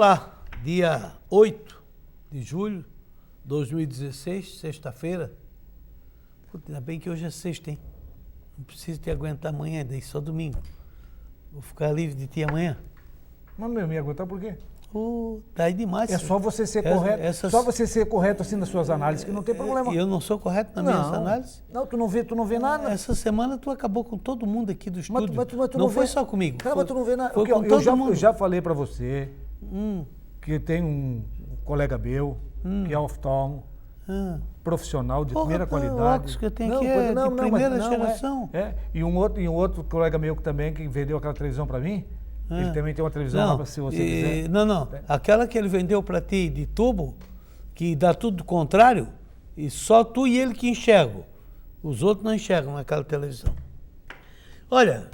Olá, dia 8 de julho de 2016, sexta-feira. Ainda bem que hoje é sexta, hein? Não preciso te aguentar amanhã, daí só domingo. Vou ficar livre de ti amanhã. Mas meu, me aguentar por quê? Tá aí demais. É só você ser correto. Só você ser correto assim nas suas análises, que não tem problema. E eu não sou correto nas minhas análises? Não, tu não vê nada. Essa semana tu acabou com todo mundo aqui do estúdio. Mas tu não vê. foi só comigo. Cara, mas tu não vê nada. Foi com todo mundo. Eu já falei pra você que tem um colega meu que é oftalmo, profissional de primeira qualidade. O óculos que eu tenho aqui é de primeira geração. E um outro colega meu que também, que vendeu aquela televisão pra mim, ele também tem uma televisão lá, se você quiser. Não. Aquela que ele vendeu para ti de tubo, que dá tudo do contrário, e só tu e ele que enxergam. Os outros não enxergam naquela televisão. Olha,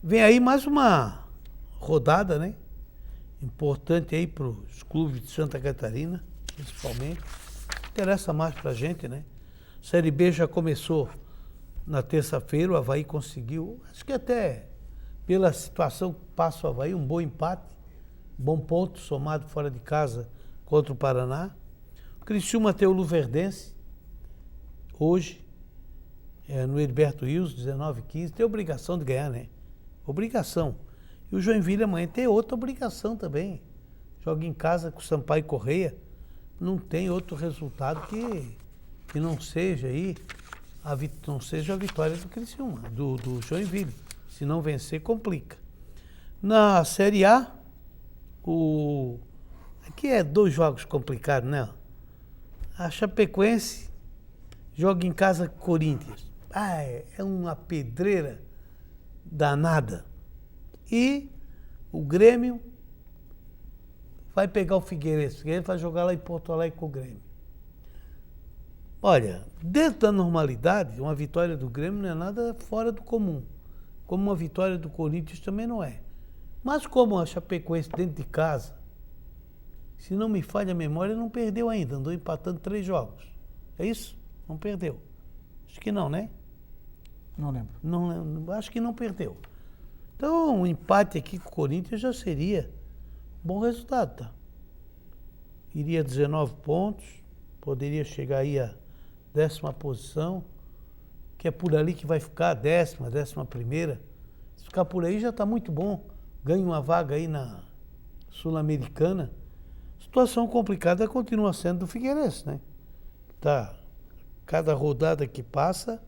vem aí mais uma rodada, né? Importante aí para os clubes de Santa Catarina, principalmente. Interessa mais para a gente, né? Série B já começou na terça-feira, o Avaí conseguiu, acho que até pela situação que passa o Avaí, um bom empate, bom ponto somado fora de casa contra o Paraná. O Criciúma tem o Luverdense, hoje, no Heriberto Rios, 19h15, tem obrigação de ganhar, né? Obrigação. E o Joinville amanhã tem outra obrigação também. Joga em casa com o Sampaio Correia, não tem outro resultado que não seja aí, não seja a vitória do Criciúma, do Joinville. Se não vencer, complica. Na Série A, aqui é 2 jogos complicados, né? A Chapecoense joga em casa com o Corinthians. É uma pedreira danada. E o Grêmio vai pegar o Figueirense. O Figueirense vai jogar lá em Porto Alegre com o Grêmio. Olha, dentro da normalidade, uma vitória do Grêmio não é nada fora do comum. Como uma vitória do Corinthians também não é. Mas como a Chapecoense dentro de casa, se não me falha a memória, não perdeu ainda. Andou empatando 3 jogos. É isso? Não perdeu. Acho que não, né? Não lembro. Não, acho que não perdeu. Então, um empate aqui com o Corinthians já seria bom resultado, tá? Iria 19 pontos, poderia chegar aí à 10ª posição, que é por ali que vai ficar, 10ª, 11ª. Se ficar por aí já está muito bom. Ganha uma vaga aí na Sul-Americana. Situação complicada continua sendo do Figueirense, né? Cada rodada que passa,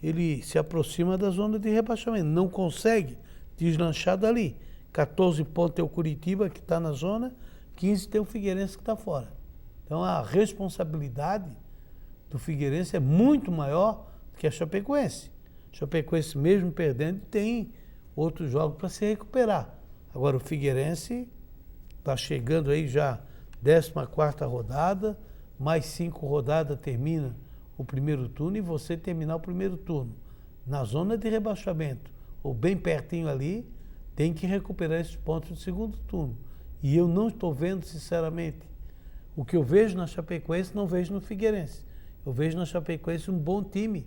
ele se aproxima da zona de rebaixamento. Não consegue deslanchar dali. 14 pontos tem o Curitiba, que está na zona, 15 tem o Figueirense, que está fora. Então a responsabilidade do Figueirense é muito maior que a Chapecoense. A Chapecoense, mesmo perdendo, tem outros jogos para se recuperar. Agora o Figueirense está chegando aí já 14ª rodada, mais 5 rodadas termina o primeiro turno e você terminar o primeiro turno na zona de rebaixamento, ou bem pertinho ali, tem que recuperar esses pontos do segundo turno. E eu não estou vendo, sinceramente, o que eu vejo na Chapecoense, não vejo no Figueirense. Eu vejo na Chapecoense um bom time,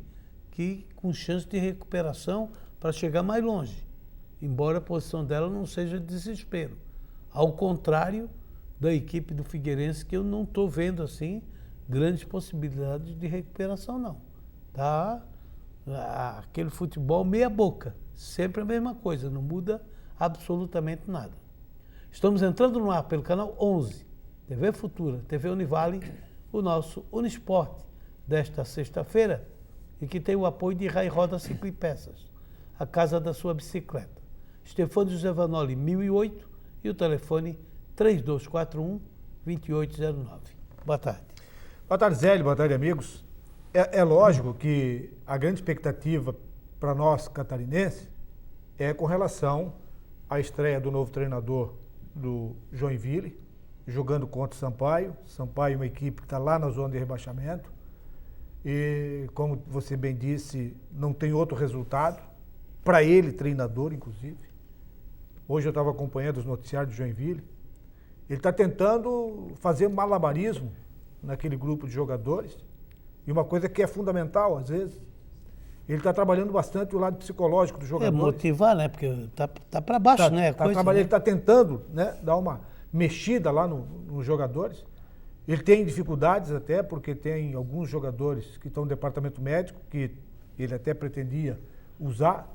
com chance de recuperação para chegar mais longe, embora a posição dela não seja de desespero. Ao contrário da equipe do Figueirense, que eu não estou vendo assim grandes possibilidades de recuperação, não. Tá aquele futebol meia boca, sempre a mesma coisa, não muda absolutamente nada. Estamos entrando no ar pelo canal 11, TV Futura, TV Univale, o nosso Unisport desta sexta-feira, e que tem o apoio de Rai Roda Ciclo e Peças, a casa da sua bicicleta. Stefano José Vanoli, 1008, e o telefone 3241-2809. Boa tarde. Boa tarde, Zélio. Boa tarde, amigos. É lógico que a grande expectativa para nós catarinenses é com relação à estreia do novo treinador do Joinville, jogando contra o Sampaio. Sampaio é uma equipe que está lá na zona de rebaixamento. E, como você bem disse, não tem outro resultado, para ele, treinador, inclusive. Hoje eu estava acompanhando os noticiários de Joinville. Ele está tentando fazer malabarismo naquele grupo de jogadores. E uma coisa que é fundamental, às vezes, Ele está trabalhando bastante o lado psicológico do jogador. Motivar, né? Porque tá para baixo, né? Ele está tentando, né, dar uma mexida lá nos jogadores. Ele tem dificuldades até, porque tem alguns jogadores que estão no departamento médico, que ele até pretendia usar,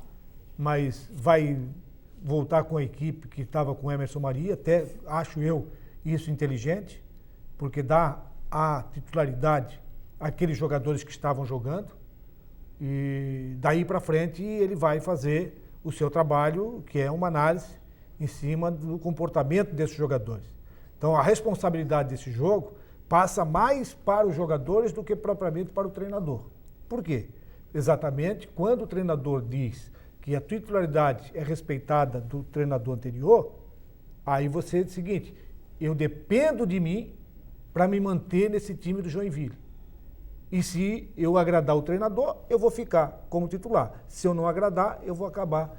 mas vai voltar com a equipe que estava com o Emerson Maria, até acho eu isso inteligente, porque dá a titularidade àqueles jogadores que estavam jogando, e daí para frente ele vai fazer o seu trabalho, que é uma análise em cima do comportamento desses jogadores. Então a responsabilidade desse jogo passa mais para os jogadores do que propriamente para o treinador. Por quê? Exatamente quando o treinador diz que a titularidade é respeitada do treinador anterior, aí você diz o seguinte: eu dependo de mim para me manter nesse time do Joinville. E se eu agradar o treinador, eu vou ficar como titular. Se eu não agradar, eu vou acabar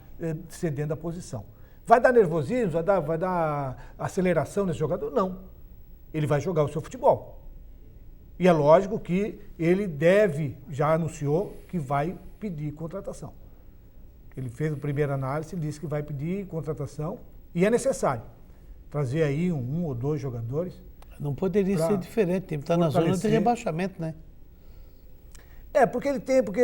cedendo a posição. Vai dar nervosismo? Vai dar aceleração nesse jogador? Não. Ele vai jogar o seu futebol. E é lógico que ele já anunciou que vai pedir contratação. Ele fez a primeira análise, ele disse que vai pedir contratação e é necessário trazer aí um ou dois jogadores. Não poderia ser diferente, tem que estar na zona de rebaixamento, né? Porque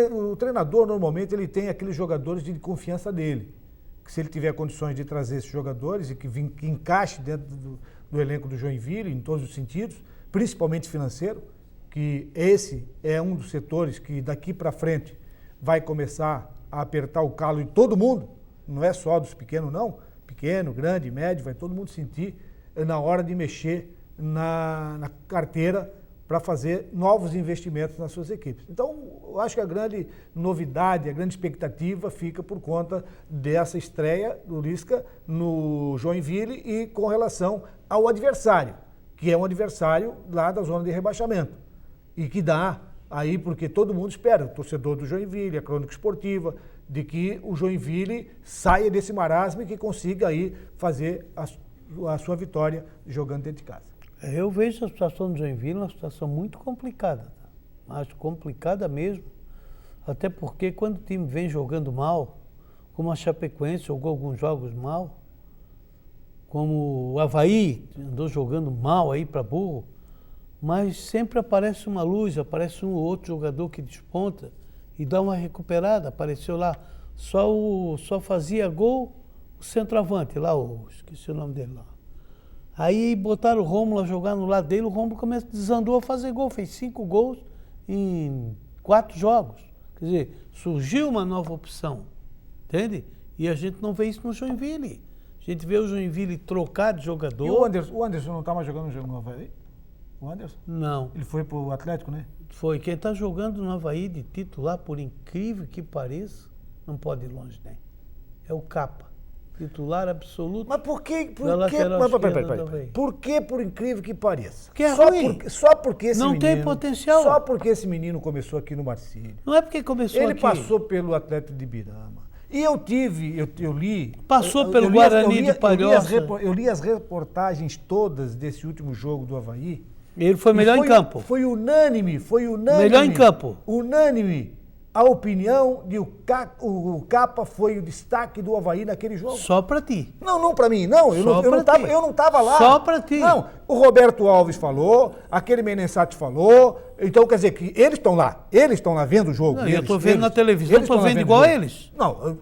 o treinador normalmente ele tem aqueles jogadores de confiança dele. Que se ele tiver condições de trazer esses jogadores e que encaixe dentro do elenco do Joinville, em todos os sentidos, principalmente financeiro, que esse é um dos setores que daqui para frente vai começar a apertar o calo de todo mundo, não é só dos pequenos não, pequeno, grande, médio, vai todo mundo sentir na hora de mexer na carteira para fazer novos investimentos nas suas equipes. Então, eu acho que a grande novidade, a grande expectativa fica por conta dessa estreia do Lisca no Joinville e com relação ao adversário, que é um adversário lá da zona de rebaixamento. E que dá aí, porque todo mundo espera, o torcedor do Joinville, a crônica esportiva, de que o Joinville saia desse marasmo e que consiga aí fazer a sua vitória jogando dentro de casa. Eu vejo a situação do Joinville uma situação muito complicada, acho complicada mesmo, até porque quando o time vem jogando mal, como a Chapecoense jogou alguns jogos mal, como o Avaí andou jogando mal aí para burro, mas sempre aparece uma luz, aparece um ou outro jogador que desponta e dá uma recuperada. Apareceu lá, só fazia gol o centroavante lá, esqueci o nome dele lá. Aí botaram o Rômulo a jogar no lado dele, o Rômulo desandou a fazer gol, fez 5 gols em 4 jogos. Quer dizer, surgiu uma nova opção, entende? E a gente não vê isso no Joinville. A gente vê o Joinville trocar de jogador. E o Anderson não está mais jogando no jogo no Avaí? O Anderson? Não. Ele foi pro Atlético, né? Foi. Quem está jogando no Avaí de titular, por incrível que pareça, não pode ir longe, né? É o Capa. Titular absoluto. Mas por que? Por que, por incrível que pareça? Que é ruim. Só porque esse não menino... Não tem potencial. Só porque esse menino começou aqui no Marcílio. Não é porque começou aqui. Ele passou pelo Atlético de Ibirama. E eu li... Passou pelo Guarani de Palhoça. Eu li as reportagens todas desse último jogo do Avaí. Ele foi melhor em campo. Foi unânime. Melhor em campo. Unânime. A opinião de o Capa foi o destaque do Avaí naquele jogo. Só pra ti. Não pra mim. Não, eu não tava lá. Só pra ti. Não, o Roberto Alves falou, aquele Menensati falou. Então, quer dizer que eles estão lá vendo o jogo. Não, eu tô vendo na televisão, tô vendo igual a eles. Não,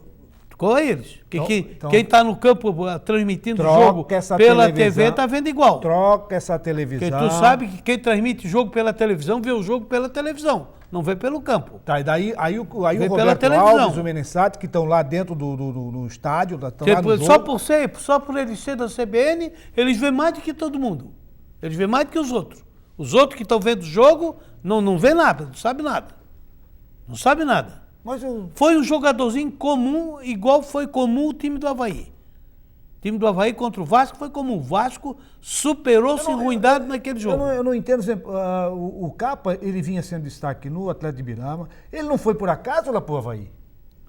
igual a eles. Quem está no campo transmitindo o jogo pela TV está vendo igual. Troca essa televisão. Porque tu sabe que quem transmite jogo pela televisão vê o jogo pela televisão, não vê pelo campo. Tá, e daí o Roberto Alves, o Menensati, que estão lá dentro do estádio, estão lá no jogo. Só por eles ser da CBN, eles vêem mais do que todo mundo. Eles vêem mais do que os outros. Os outros que estão vendo o jogo não vê nada, não sabe nada. Não sabe nada. Foi um jogadorzinho comum, igual foi comum o time do Avaí. O time do Avaí contra o Vasco foi comum. O Vasco superou-se em ruindade naquele jogo. Eu não entendo. O Capa, ele vinha sendo destaque no Atlético de Ibirama. Ele não foi por acaso lá pro Avaí?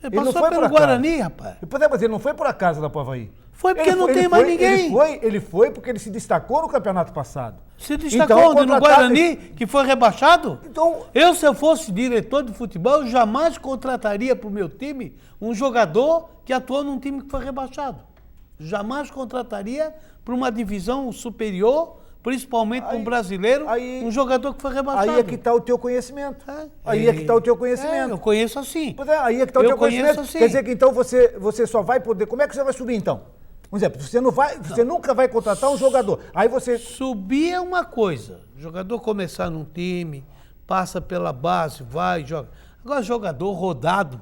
Ele passou pelo Guarani, rapaz. Mas ele não foi por acaso lá pro Avaí. Foi porque não tem mais ninguém. Ele foi porque ele se destacou no campeonato passado. Se destacou Então, onde? No Guarani, que foi rebaixado? Então, Se eu fosse diretor de futebol, eu jamais contrataria para o meu time um jogador que atuou num time que foi rebaixado. Jamais contrataria para uma divisão superior, principalmente para um brasileiro, um jogador que foi rebaixado. Aí é que está o teu conhecimento. Aí é que está o teu conhecimento. Eu conheço assim. Aí é que está o teu conhecimento. Assim. Quer dizer que então você só vai poder... Como é que você vai subir então? Por exemplo, você nunca vai contratar um jogador. Aí você... Subir é uma coisa. O jogador começar num time, passa pela base, vai, joga. Agora, jogador rodado,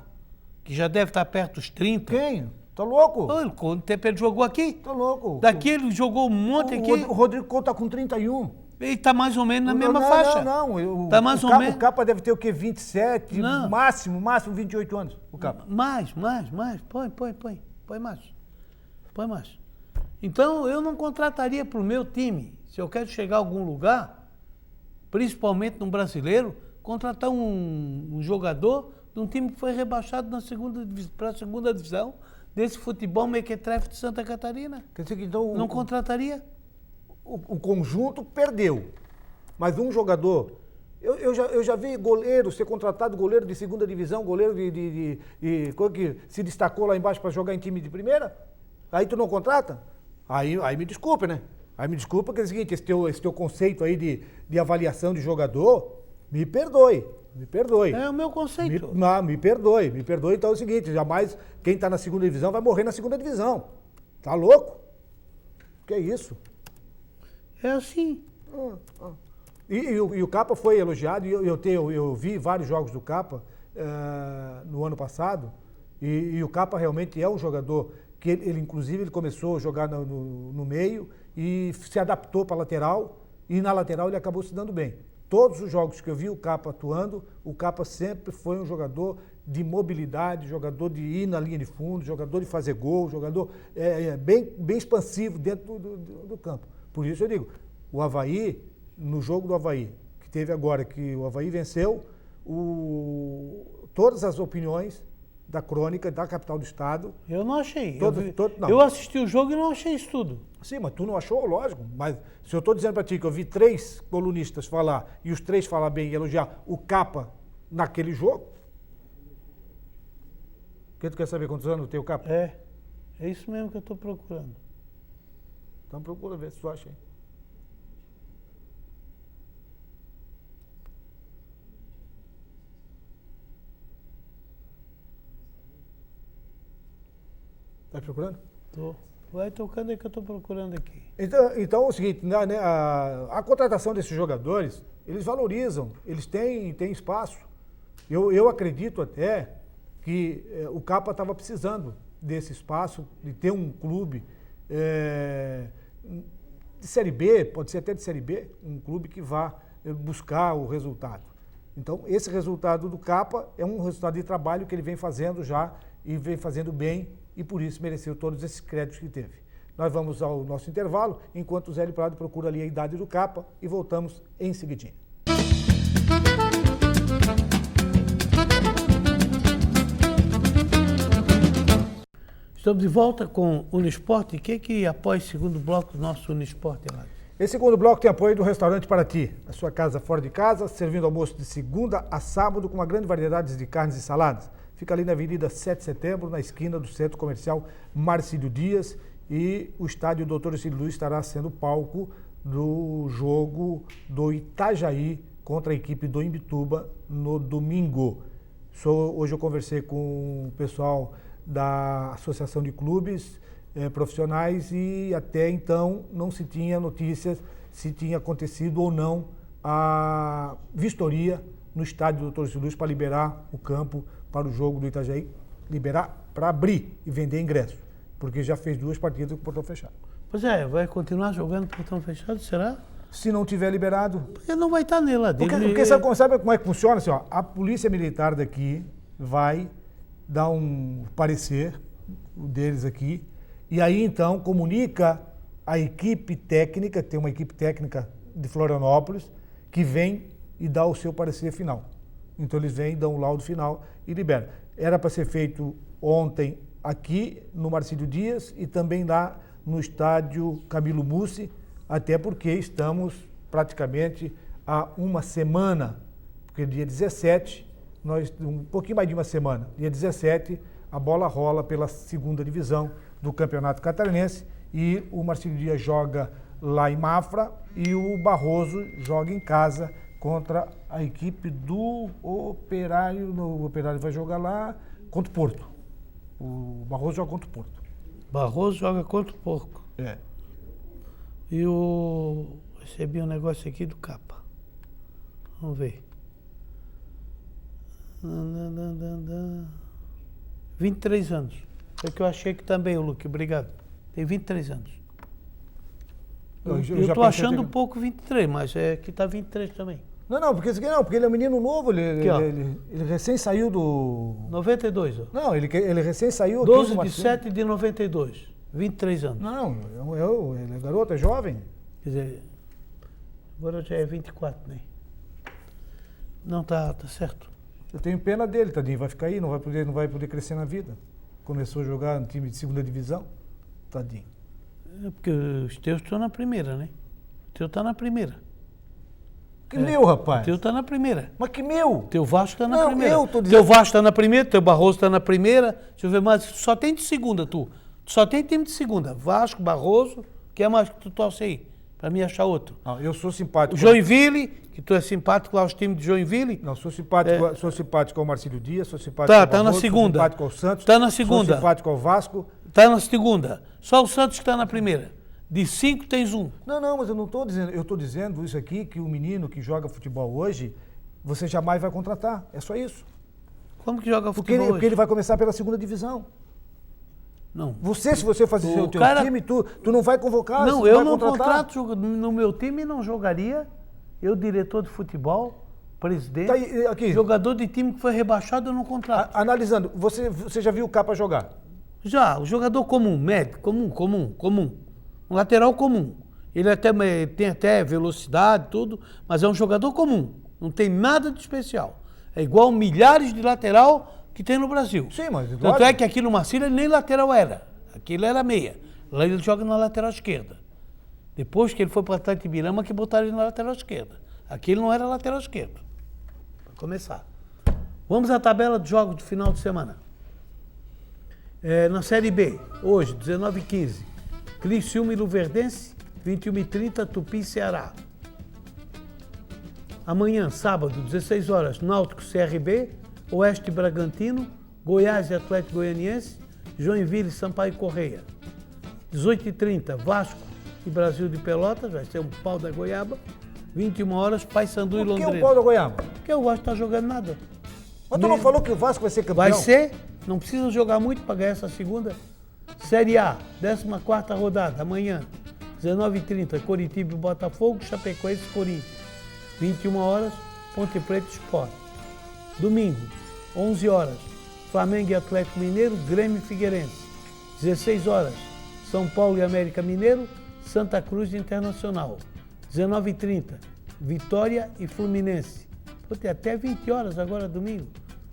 que já deve estar perto dos 30. Quem? Tá louco? Quanto tempo ele jogou aqui? Tá louco. Daqui ele jogou um monte aqui. O Rodrigo Couto tá com 31. Ele tá mais ou menos na mesma faixa. Não. Tá mais ou menos. O Capa deve ter o quê? 27? Não. Máximo 28 anos. O Capa. Mais. Põe mais. Então, eu não contrataria para o meu time. Se eu quero chegar a algum lugar, principalmente num brasileiro, contratar um jogador de um time que foi rebaixado para a segunda divisão desse futebol mequetrefe de Santa Catarina. Quer dizer que então... Não contrataria. O conjunto perdeu. Mas um jogador... Eu já vi goleiro ser contratado, goleiro de segunda divisão, goleiro que se destacou lá embaixo para jogar em time de primeira. Aí tu não contrata? Aí me desculpa, né? Aí me desculpa, que é o seguinte, esse teu conceito aí de avaliação de jogador, me perdoe. É o meu conceito. Me perdoe. Então é o seguinte, jamais quem está na segunda divisão vai morrer na segunda divisão. Tá louco? Que isso? É assim. E o Capa foi elogiado, e eu vi vários jogos do Capa no ano passado, e o Capa realmente é um jogador que ele inclusive, ele começou a jogar no meio e se adaptou para a lateral, e na lateral ele acabou se dando bem. Todos os jogos que eu vi o Capa atuando, o Capa sempre foi um jogador de mobilidade, jogador de ir na linha de fundo, jogador de fazer gol, jogador bem expansivo dentro do campo. Por isso eu digo, o Avaí, no jogo do Avaí, que teve agora, que o Avaí venceu, todas as opiniões da crônica da capital do estado... Eu não achei. Não. Eu assisti o jogo e não achei isso tudo. Sim, mas tu não achou, lógico. Mas se eu estou dizendo para ti que eu vi 3 colunistas falar, e os 3 falar bem e elogiar o Capa naquele jogo... Que tu quer saber quantos anos tem o Capa? É isso mesmo que eu estou procurando. Então procura ver se tu acha aí. Tá procurando? Tô. Vai tocando aí que eu estou procurando aqui. Então é o seguinte, né, a contratação desses jogadores, eles valorizam, eles têm espaço. Eu acredito até que o Capa estava precisando desse espaço, de ter um clube de Série B, pode ser até de Série B, um clube que vá buscar o resultado. Então, esse resultado do Capa é um resultado de trabalho que ele vem fazendo já e vem fazendo bem, e por isso mereceu todos esses créditos que teve. Nós vamos ao nosso intervalo, enquanto o Zé Prado procura ali a idade do Capa, e voltamos em seguidinho. Estamos de volta com o Unisport. O que apoia o segundo bloco do nosso Unisport, Eladio? Esse segundo bloco tem apoio do Restaurante Paraty, a sua casa fora de casa, servindo almoço de segunda a sábado com uma grande variedade de carnes e saladas. Fica ali na Avenida 7 de Setembro, na esquina do Centro Comercial Marcílio Dias, e o estádio Dr. Cílio Luiz estará sendo palco do jogo do Itajaí contra a equipe do Imbituba no domingo. Hoje eu conversei com o pessoal da Associação de Clubes Profissionais e até então não se tinha notícias se tinha acontecido ou não a vistoria no estádio Dr. Cílio Luiz para liberar o campo para o jogo do Itajaí, liberar para abrir e vender ingresso, porque já fez 2 partidas com o portão fechado. Pois é, vai continuar jogando com o portão fechado, será? Se não tiver liberado... Porque não vai estar nela dele. Porque sabe como é que funciona? Assim, ó, a polícia militar daqui vai dar um parecer deles aqui, e aí então comunica a equipe técnica, tem uma equipe técnica de Florianópolis, que vem e dá o seu parecer final. Então eles vêm, dão o laudo final e liberam. Era para ser feito ontem aqui no Marcílio Dias e também lá no estádio Camilo Mussi, até porque estamos praticamente há uma semana, porque dia 17, um pouquinho mais de uma semana, dia 17, a bola rola pela segunda divisão do Campeonato Catarinense e o Marcílio Dias joga lá em Mafra e o Barroso joga em casa contra a equipe do Operário. O Operário vai jogar lá contra o Porto. O Barroso joga contra o Porto. Barroso joga contra o Porco. É. E recebi um negócio aqui do Capa. Vamos ver. 23 anos. É que eu achei que também, o Luque. Obrigado. Tem 23 anos. Eu estou achando um pouco 23, mas é que está 23 também. Não, porque ele é um menino novo, ele recém saiu do... 92, ó. Não, ele recém saiu... aqui 12 do de 7 de 92, 23 anos. Não, ele é garoto, é jovem. Quer dizer, agora já é 24, né? Não, tá certo. Eu tenho pena dele, tadinho, vai ficar aí, não vai poder crescer na vida. Começou a jogar no time de segunda divisão, tadinho. É porque os teus estão na primeira, né? O teu tá na primeira. Que meu, rapaz? O teu tá na primeira. Mas que meu? O teu Vasco tá na Não, primeira. eu tô dizendo... Teu Vasco tá na primeira, teu Barroso tá na primeira. Deixa eu ver mais. Só tem de segunda, tu. Só tem time de segunda. Vasco, Barroso. Que é mais que tu torce aí? Pra mim achar outro. Não, eu sou simpático. O Joinville, que tu é simpático lá aos times de Joinville. Não, sou simpático ao Marcílio Dias, sou simpático ao Tá na Barroso, segunda. sou simpático ao Santos. Tá na segunda. Sou simpático ao Vasco. Tá na segunda. Só o Santos que tá na primeira. De 5 tens um. Não, mas eu não estou dizendo, eu estou dizendo isso aqui, que o menino que joga futebol hoje, você jamais vai contratar. É só isso. Como que joga futebol Porque ele vai começar pela segunda divisão. Não. Se você fazer o teu time, tu não vai convocar, não, você eu vai não contratar. contrato, no meu time não jogaria, eu diretor de futebol, presidente, Tá aí, aqui. Jogador de time que foi rebaixado, eu não contrato. Analisando, você já viu o Capa jogar? Já, o jogador comum, médio, comum. Um lateral comum. Ele tem até velocidade, tudo, mas é um jogador comum. Não tem nada de especial. É igual milhares de lateral que tem no Brasil. Sim, mas... Tanto é que aqui no Marcílio ele nem lateral era. Aquilo era meia. Lá ele joga na lateral esquerda. Depois que ele foi para o Atlético de Ibirama, que botaram ele na lateral esquerda. Aqui ele não era lateral esquerdo. Para começar. Vamos à tabela de jogos do final de semana. Na Série B, hoje, 19h15, Criciúma e Luverdense, 21h30, Tupi e Ceará. Amanhã, sábado, 16 horas, Náutico CRB, Oeste Bragantino, Goiás e Atlético Goianiense, Joinville e Sampaio Correia. 18h30, Vasco e Brasil de Pelotas, vai ser um pau da goiaba. 21 horas, Paysandu e Londrina. Por que o pau da goiaba? Porque o Vasco não está jogando nada. Mas tu não falou que o Vasco vai ser campeão? Vai ser, não precisa jogar muito para ganhar essa segunda. Série A, 14ª rodada, amanhã, 19h30, Coritiba e Botafogo, Chapecoense e Corinthians. 21 horas, Ponte Preta e Sport. Domingo, 11 horas, Flamengo e Atlético Mineiro, Grêmio e Figueirense. 16 horas, São Paulo e América Mineiro, Santa Cruz e Internacional. 19h30, Vitória e Fluminense. Vou ter até 20 horas agora, domingo.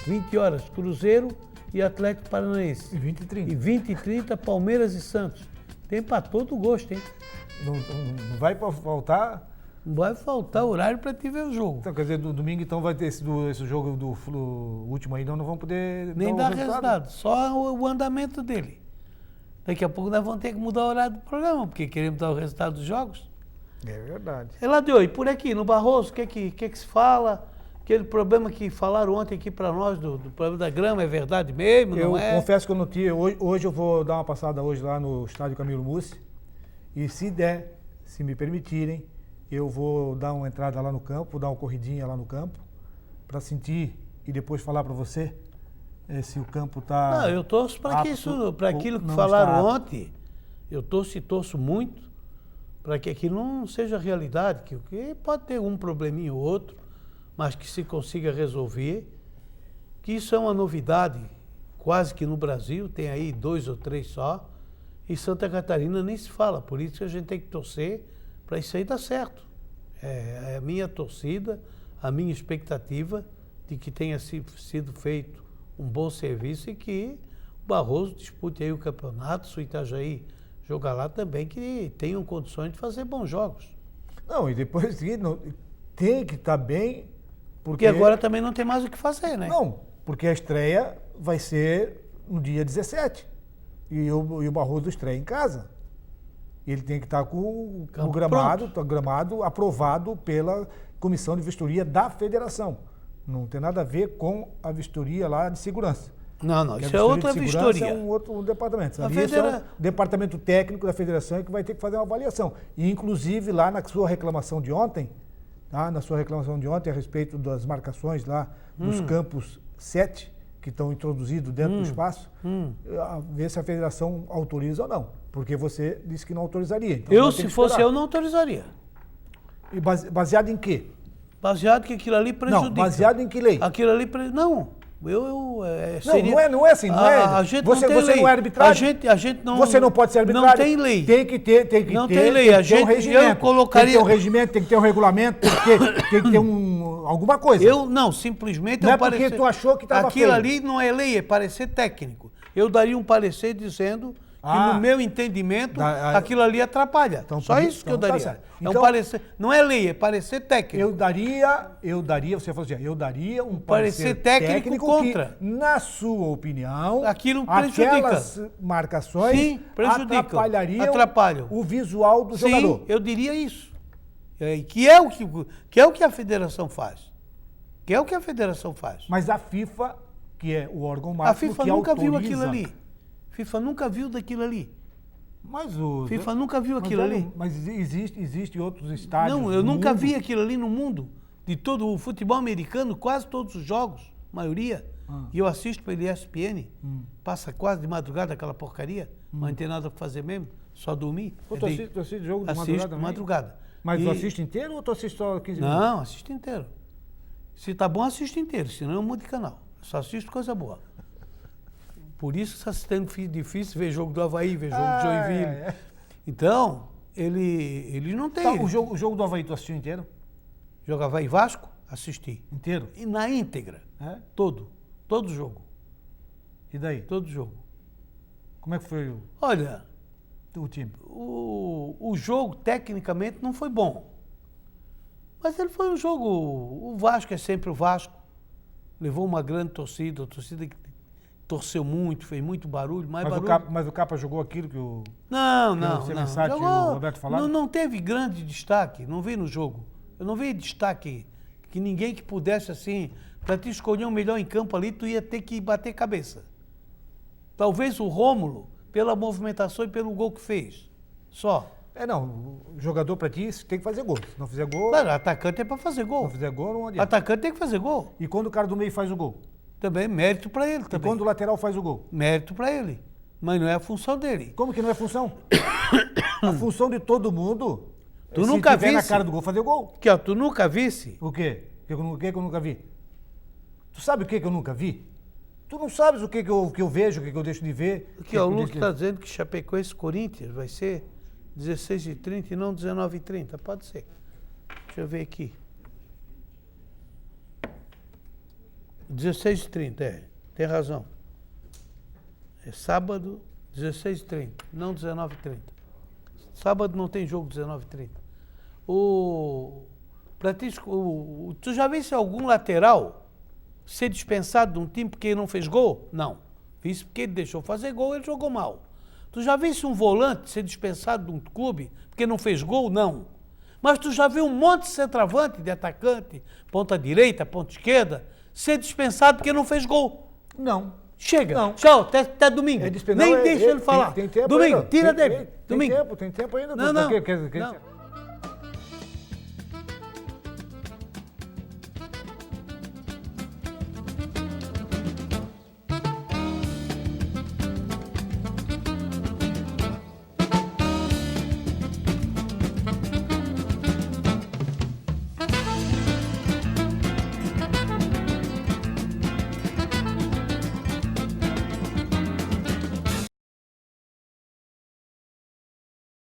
20 horas, Cruzeiro e Atlético Paranaense. E 20h30. E 20h30, Palmeiras e Santos. Tem para todo gosto, hein? Não vai faltar... Não vai faltar horário para te ver o jogo. Então, quer dizer, no domingo então vai ter esse jogo do último aí, não vão poder... Nem dar resultado, só o andamento dele. Daqui a pouco nós vamos ter que mudar o horário do programa, porque queremos dar o resultado dos jogos. É verdade. Eladio, e por aqui, no Barroso, o que se fala? Aquele problema que falaram ontem aqui para nós, do problema da grama, é verdade mesmo, não é? Eu confesso que eu não tinha... Hoje eu vou dar uma passada hoje lá no estádio Camilo Mussi, e se der, se me permitirem, eu vou dar uma entrada lá no campo, dar uma corridinha lá no campo, para sentir e depois falar para você se o campo está... Não, eu torço para aquilo que falaram ontem, eu torço muito para que aquilo não seja realidade, que pode ter um probleminha ou outro, mas que se consiga resolver, que isso é uma novidade quase que no Brasil, tem aí 2 ou 3 só, e Santa Catarina nem se fala, por isso que a gente tem que torcer para isso aí dar certo. É a minha torcida, a minha expectativa de que tenha sido feito um bom serviço e que o Barroso dispute aí o campeonato, se o Itajaí jogar lá também, que tenham condições de fazer bons jogos. Não, e depois tem que estar bem, Porque agora também não tem mais o que fazer, né? Não, porque a estreia vai ser no dia 17. E o Barroso estreia em casa. Ele tem que estar com o gramado aprovado pela Comissão de Vistoria da Federação. Não tem nada a ver com a vistoria lá de segurança. Não, isso é outra vistoria. É um outro departamento. Isso é o departamento técnico da federação que vai ter que fazer uma avaliação. E, inclusive, lá na sua reclamação de ontem, tá? Na sua reclamação de ontem a respeito das marcações lá nos campos 7, que estão introduzidos dentro do espaço, ver se a federação autoriza ou não. Porque você disse que não autorizaria. Então se fosse eu, não autorizaria. E baseado em quê? Baseado que aquilo ali prejudica. Não, baseado em que lei? Aquilo ali não. Seria... Não é assim, não é. A gente você não tem lei. Não é arbitrário. A gente não. Você não pode ser arbitrário. Não tem lei. Tem que ter não tem lei. A gente, um regimento. Eu colocaria. Tem que ter um regimento, tem que ter um regulamento, tem que ter alguma coisa. Simplesmente não é porque tu achou que estava aquilo feio. ali não é lei, é parecer técnico. Eu daria um parecer dizendo que no meu entendimento aquilo ali atrapalha. Então, só isso que eu daria. Tá, então, um parecer, não é lei, é parecer técnico. Você falou assim, eu daria um parecer técnico contra. Que, na sua opinião, aquilo prejudica. Aquelas marcações atrapalhariam o visual do jogador. Sim, eu diria isso. Que é o que a federação faz. Mas a FIFA, que é o órgão máximo, a FIFA nunca viu aquilo ali. FIFA nunca viu daquilo ali. FIFA nunca viu aquilo ali. Mas existe outros estádios. Não, eu nunca vi aquilo ali no mundo. De todo o futebol americano, quase todos os jogos, maioria. E eu assisto pela ESPN. Passa quase de madrugada aquela porcaria. Mas não tem nada para fazer mesmo. Só dormir. Tu assiste jogo de madrugada? Assisto de madrugada. Mas tu assiste inteiro ou tu assiste só 15 minutos? Não, assisto inteiro. Se tá bom, assisto inteiro. Senão eu mudo de canal. Só assisto coisa boa. Por isso que está sendo difícil ver jogo do Avaí, ver jogo do Joinville. Então, ele não tem... Tá, o jogo do Avaí tu assistiu inteiro? Jogo Avaí Vasco? Assisti. Inteiro? E na íntegra. Todo jogo. E daí? Todo jogo. Como é que foi o time? O jogo, tecnicamente, não foi bom. Mas ele foi um jogo... O Vasco é sempre o Vasco. Levou uma grande torcida, a torcida que torceu muito, fez muito barulho. Mas o Capa jogou aquilo que o... Não. Jogou, o Roberto falava? Não teve grande destaque, não vi no jogo. Eu não vi destaque que ninguém que pudesse, assim, para te escolher um melhor em campo ali, tu ia ter que bater cabeça. Talvez o Rômulo, pela movimentação e pelo gol que fez. Só. O jogador para ti tem que fazer gol. Se não fizer gol... Claro, atacante é para fazer gol. Se não fizer gol, não adianta. Atacante tem que fazer gol. E quando o cara do meio faz o gol? Também, mérito para ele. E quando o lateral faz o gol? Mérito para ele. Mas não é a função dele. Como que não é função? A função de todo mundo... Tu nunca visse... na cara do gol, fazer o gol. Tu nunca visse... O quê? O que eu nunca vi? Tu sabe o que eu nunca vi? Tu não sabes o que eu vejo, o que eu deixo de ver. Aqui, o Lucas está dizendo que Chapecoense Corinthians vai ser 16h30 e não 19h30. Pode ser. Deixa eu ver aqui. 16h30, tem razão. É sábado, 16h30, não 19h30. Sábado não tem jogo 19h30. Tu já viu se algum lateral ser dispensado de um time porque ele não fez gol? Não. Visto porque ele deixou fazer gol, ele jogou mal. Tu já viu se um volante ser dispensado de um clube porque não fez gol? Não. Mas tu já viu um monte de centroavante, de atacante, ponta direita, ponta esquerda, ser dispensado porque não fez gol? Não. Chega. Não. Tchau, até domingo. Nem deixa ele falar. Tem tempo domingo, ainda. tira dele. Domingo. Tem tempo ainda. Não.